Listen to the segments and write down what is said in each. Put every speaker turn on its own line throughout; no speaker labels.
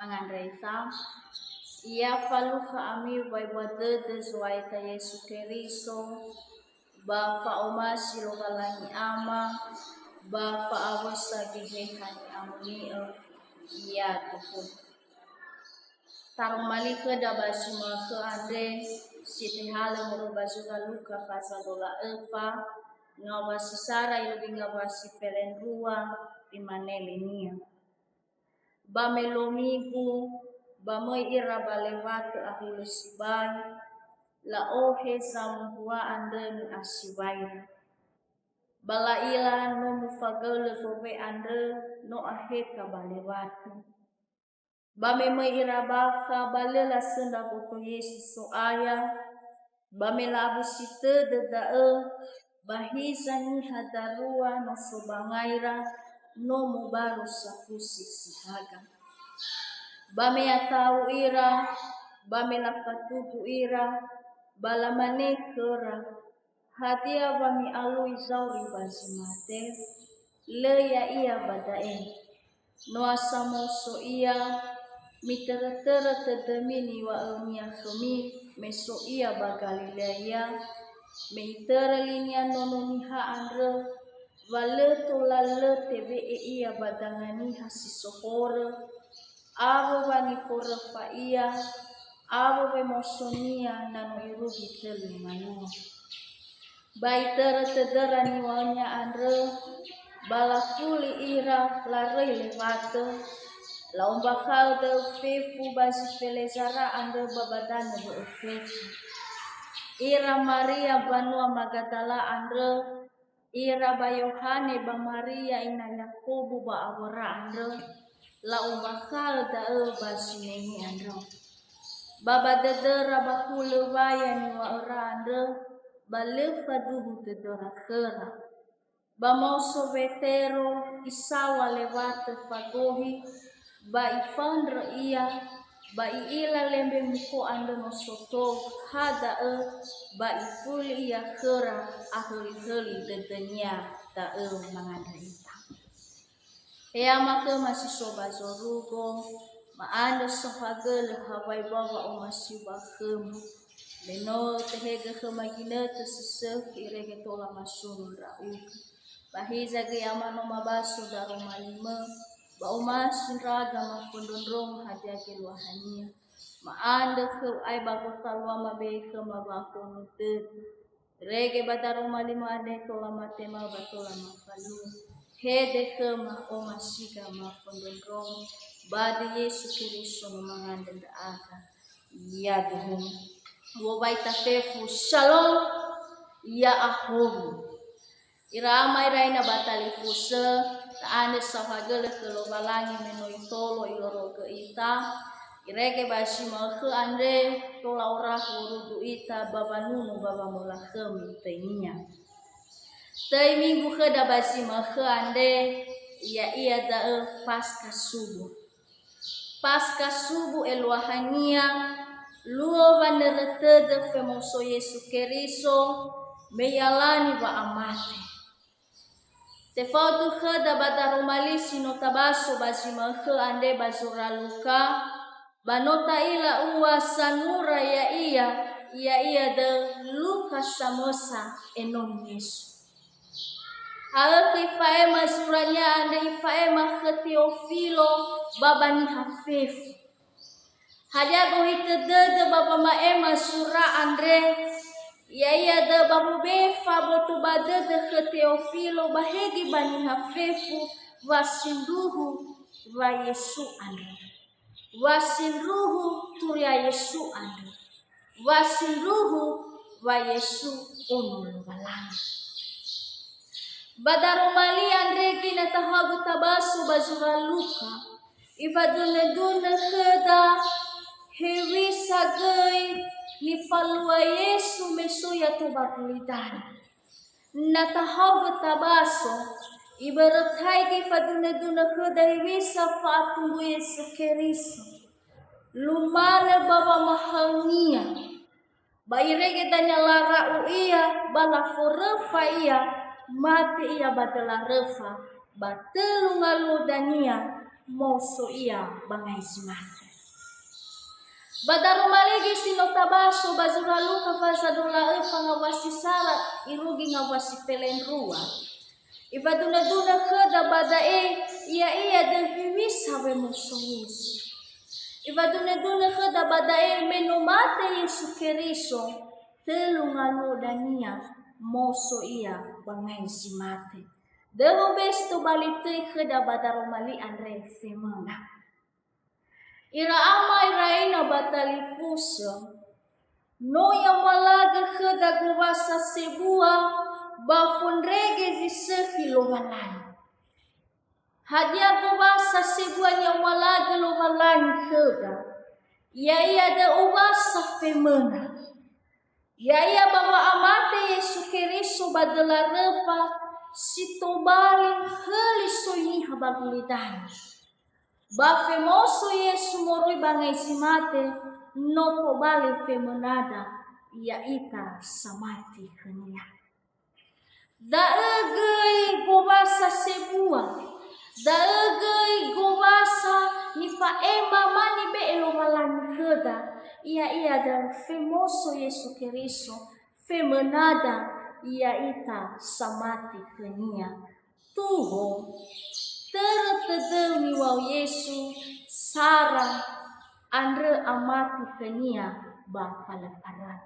Angandresa ia faluha ami vai wadede zuaita Yesu Keriso ba fa omasi lokalangi ama ba fa awasa gihehani amuni ia tuhu tarung malika da basima ke ande siti hala murubazuka luka fasadola epa ngawasi sara ilubinga wasi pelendua imanelinia bamelomigu bamoi ira balewatu ahulusibay la ohe zamhua ande ni asibaira balaila no mufagale kowe ande no aheka balewatu bamemoi ira baka balela senda koko Yesus so aya bamelabu site dedae bahiza ni hadarua no sobangaira no mubaru safusi sihaga bame atau ira bame lapatubu ira balamane kera hadia bami alui zauri bazimate leya ia badae no asamoso ia mitera-tera tedemini wa elmia kemi meso ia bagalilea meitera linia nononiha andre waleto lalete be ia badangani hasisohore aro bani fora faia aro be mosonia nano irugi telinganu baitera tedera niwanya andre balafuli ira larei levate laumbakal de fefu basi felezara andre babadana de fefu ira Maria banua Magdala andre ira ba Yohane ba Maria ina Yakobo ba awara andre laumbakal da basi nehi andre baba dedera ba hulu baya ni wa ora andre balefa duhu tedera kera bamoso vetero isawa lewate fagohi ba ifandra iya ba iila lembe muko ande nosoto hada ba ifuli iya kera ahli-hli dedenya ta manganrita ya maka masih soba zorugo ma ande sohagel hawai bawa o masih bakem leno tehega kemagina tesesek irege tola masun rauk bahiza ge amano mabaso daro malima ba umas raga mafundondrong hadia ke luahania maande ke ai bagota luama be ke mabako nutet rege badaro malima ade tola matema batola mafalu hede ke ma o masiga mafundondrong badi Yesu Kristo mangande aka ya duhum wo baita tefu shalom ya ahum irama iraina batali fuse taane sahagele kelo balangi menoi tolo iloro ke ita irege basi ke ande tola ora wurudu ita baba nunu baba mola kemi teinya tei minggu ke da basi ke ande iya da pasca subuh eluahania luo banerete de femoso Yesu Keriso meyalani ba amate tefautu khada bataru malisi no tabaso basima ke ande basura luka banota ila uwa sanura ya iya de luka samosa enom Yesu hal kifaema suranya ande ifaema ke Teofilo babani hafif hadia go hitede baba maema sura andre iya de babu befa botu bade de ke Teofilo bahegi bani hafefu wasinduhu wa Yesu andre wasinduhu turia Yesu andre wasinduhu wa Yesu onul balang badaro mali andre kina tahagu tabasu bazura luka ifadune dune kheda hewi sagai ni falua Yesu mesuya tubakulitan natahaw tabaso ibarat hai faduna duna khudai wisa fatu Yesu Keriso lumana baba mahalnia bairege tanya lara uia bala forefa ia mati ia batela refa batelu ngalu dania moso ia bangai zimate. Badaru maligi sinotabaso bazura luka fasa dola ngawasi sara irugi ngawasi pelendrua. Ifa duna keda badae ia dehiwisa we moso Yesu. Ifa duna keda badae menumate Yesu Keriso telungalu dania moso ia bangai zimate. Demo besto balite keda badaru mali andre femana. Ira ama iraina batali pusa. No yang malaga keda gubasa sebua bafundrege zisefi lomalan. Hadia gubasa sebua yang malaga lomalan keda. Ia ada ubasa femena. Ia bawa amate Yesu Keriso badala repa sitobali heli soyiha bagulidan. Ba femoso Yesu moroi bangai simate noto bale femenada ia ita samati kenia. Daegei gobasa sebua, daegei gobasa nipa ema mani be elomalan keda ia dan femoso Yesu Keriso femenada ia ita samati kenia. Tuho tertedemi wau Yesu Sarah andre amati kenia ba paleparan.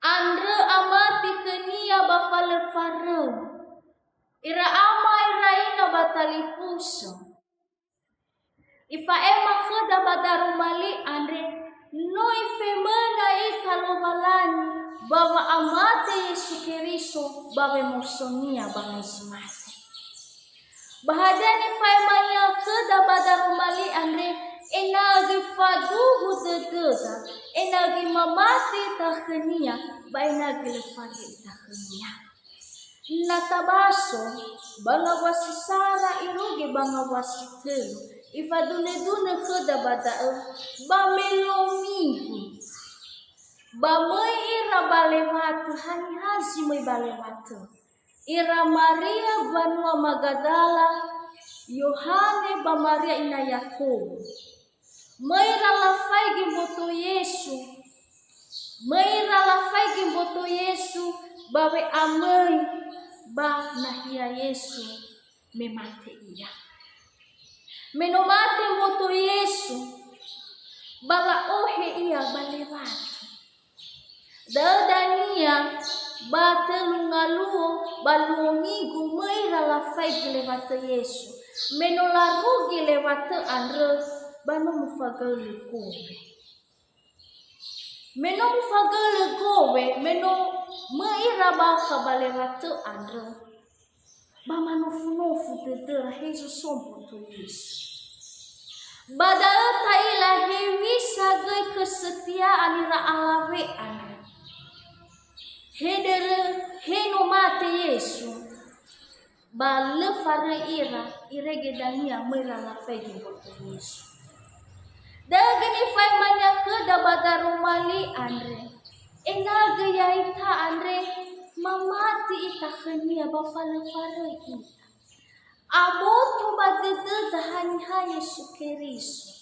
Andre amati kenia ba paleparan. Ira ama iraina batalifuso. Ifa ema keda badaru mali andre noi femena ikalomalani bawa amate Yesu Keriso bawe mosonia bangai simate. Bahadani faimanya keda badaru mali andre enagi faduhu dededa enagi mamati takhenia ba enagi lefagi takhenia. Natabaso banga wasi sara iruge banga wasi telu ifa dune keda badau ba melomigu ba mai ira balewatu hani hasi mai balewatu. Ira Maria banua Magdala, Yohane ba Maria ina Yakobo. Maira lafai gimboto Yesu. Maira lafai gimboto Yesu bawe amai ba nahia Yesu memate ia. Menomate mboto Yesu baga ohe ia balewatu. Dadania batelungaluo baluomigu maira lafai lewat Yesu. Menolarugi lewat andre banu mufagali kowe. Meno mufagali kowe meno maira baka balewat andre. Bamanofu dedera Jesus sompo to Yesu. Badal taila hewisa gai kesetiaan ira alawe andre. Hedere heno mate Yesu bale fare ira irege dania mera la fegi boto Yesu. Dagani fai manya keda badaru mali andre enaga yaita andre mamati ita khania ba fale fare ita aboto badede dahani ha Yesu Keriso.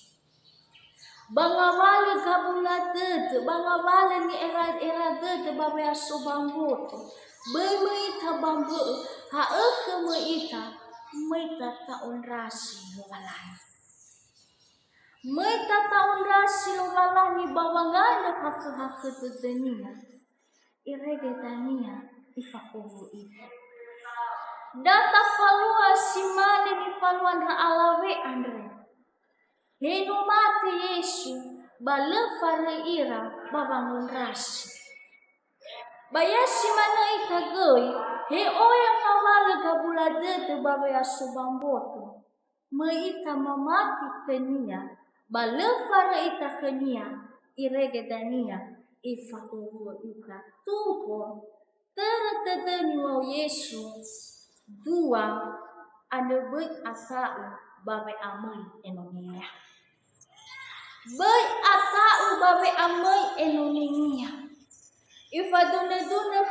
Bangawale gabula dede, bangawale ni era dede babe aso bamboto. Bemei tabambo, ha meita, meita taon rasi logalani. Meita taon rasi logalani bawangana hake dedenia. Irege dania ifakobo ita. Data falua simane di faluan ra alawe andre. Heno mate Yesu bale fare ira babangun rasi. Bayasi mana itagoi he oya kawala gabula dede babe aso bamboto. Meita mamati kenia bale fare ita kenia irege dania ifa ogo ika tuho teretedeni wa Yesu dua anebek asau babe amai enonia. Baik atau babe amai enonia. Ifa dune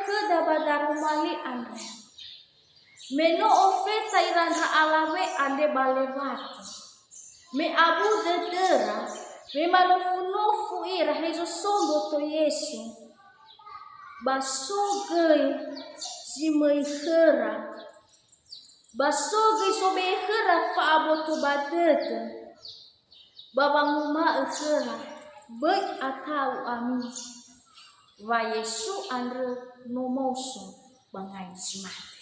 keda badaru mali andre. Meno ofeta irandra alawe ande balewatu. Me abu dedera. Me manofu-nofu ira hezo sombo to Yesu. Basogei zimeihera. Basogei sobehera fa aboto badete. Babanguma ehera. Baik atau amin. Wa Yesu andre nomoso bangai simate.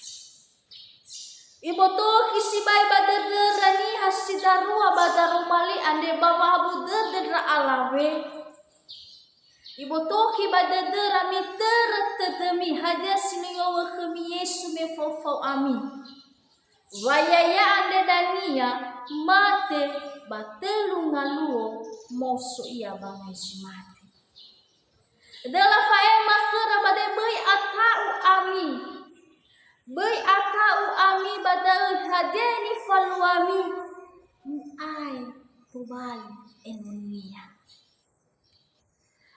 Iboto kisibai badedera ni hasidarua badarumali ande baba abu dedera alawe. Iboto ki badedera mi teretedemi hadia siniyo kemi Yesu me fofo amin. Wayaya ande dania mate batelu ngaluo moso ia bangai simate. Dela fae makhra bade bai atau ami. Bai atau ami badal hadeni faluami. Ai tubali enonia.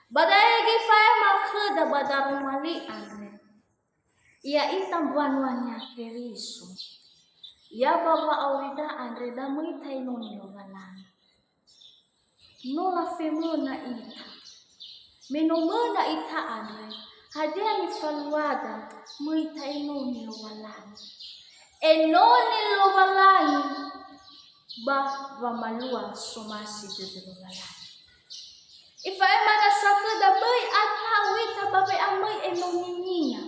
Badai gi fae makhra badar mali andre. Ia itam buanwanya kerisu. Ya baba aurida andre damai tainoni wala. Nola femona ita. Menomona ita andre. Hadia ni faluada muita enoni lo walani. Enoni lo walani ba wamalua somasi de lo walani. Ifa emana sakada bai atau ita babai amai enoni niya.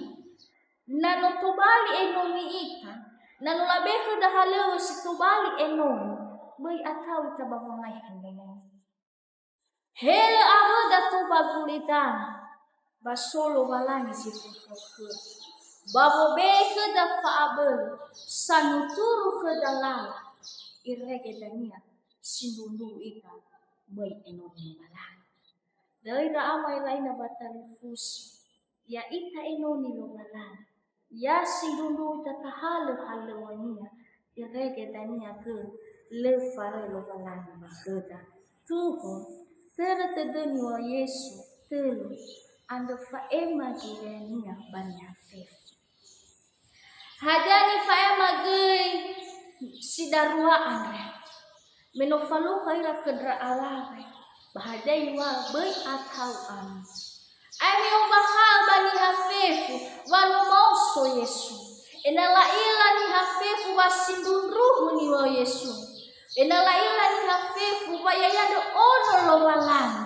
Nano tobali enoni ita. Nano labehu dahalewa si tobali enoni. Bai atau ita babangai enoni. Hele ahoda tobagulitana. Basolo walani si fufu. Babo beke da faabel. Sanuturu kedalala. Irege dania. Sindundu ika. Bai enoni walani. Dari na amay lain na batalifusi. Ya ita enoni lo walani. Ya sindundu ita tahalo-haluania. Irege dania ke. Lefare lo walani makeda. Tuho. Teretedeni wa Yesu. Telu. Ando faema direnia banya fef. Hadani faema gei sidarua andre. Menofalu kaira kedra alawe. Bahadai wa bai atau ami. Ami ubahal bani hafefu wano mauso Yesu. Enala ila ni hafefu wasindun ruhu ni wa Yesu. Enala ila ni hafefu bayayado ono lo walani.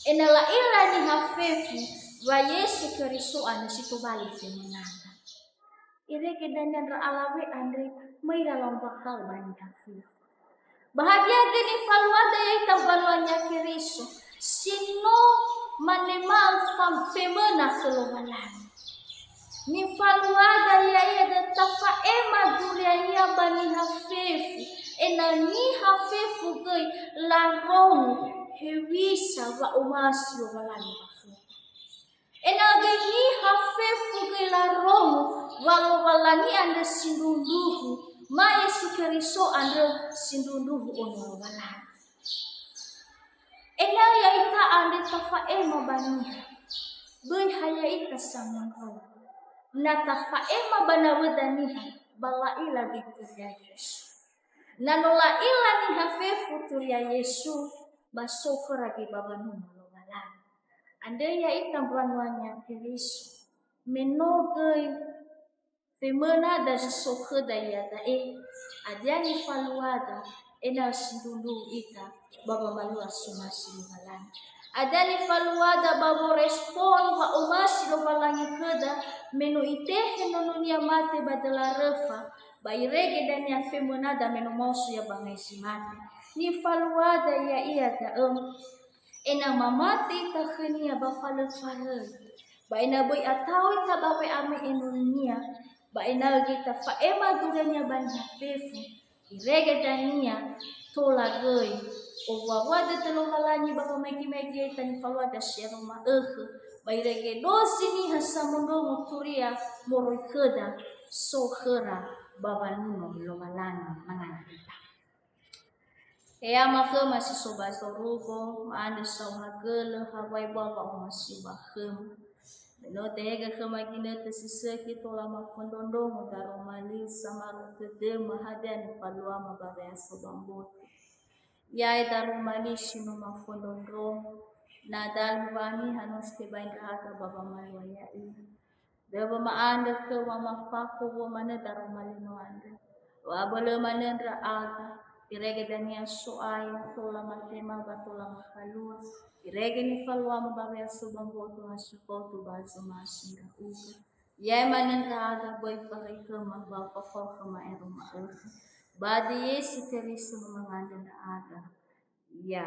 Enala ila ni hafefu wa Yesu Kristo ane situ bali femenanda. Ireke danyan alawe andre may bakal bani hafefu. Bahagia gini faluada ya itambaluanya Kristo. Sino manemal femena kelualan. Ni faluada ya de tafa ema durianya bani hafefu. Enani hafefu gay larong hewisa wa umasi walani bafu. Enagani hafefu gay larong walani anda sindunduhu. Ma Yesu Kristo anda sindunduhu ono walani. Enaya ita anda tafa ema bani. Bai haya ita samangkau. Na tafa ema bana wedaniha bala ila gitu ya Yesu. Nanola ila ni hafefu turia Yesu basoko ragi babanu malawala. Ande ya itam buanwanya Kristo. Menogei femena da soko da ya da adiani faluada ena sindundu ita baba malua sumasi lumalan. Adani faluada babo respon wa umasi lumalangi keda menu itehe nonunia mate badala refa. Bairege dan ya femonada menomosu ya bangai simate. Ni faluada ya iya ta ena mamati ta khania ba falal. Ba ena boy atawi ta bape ame enonia. Ba ena kita fa ema duranya banya fefu. Irege dania tola goi. O wawada telongalani ba megi tani faluada sheroma Bairege dosi ni hasamundo muturia morikeda sohera babanuno lomalana manganita. Ea maka masih soba sorugo anda sohagele hawai baba masih bahem. No tega kemagina tesiseki tola mafondondongo daromali samaru tete mahadan paluama babaya sobamboto. Yai daromali shino mafondondongo na dalwani hanus ke baindraga baba malwa yai. Beba maanda ke wama fako wamane daromali noanda. Wabole manendra aga irege dania soaya tola matema batola makalua. Irege ni falwa mbabe ya sobamboto hasukoto bazo masinga uga. Yai manendra aga boy farika mababa falka maero maelka. Badi Yesu Kristo manganda aga. Ya.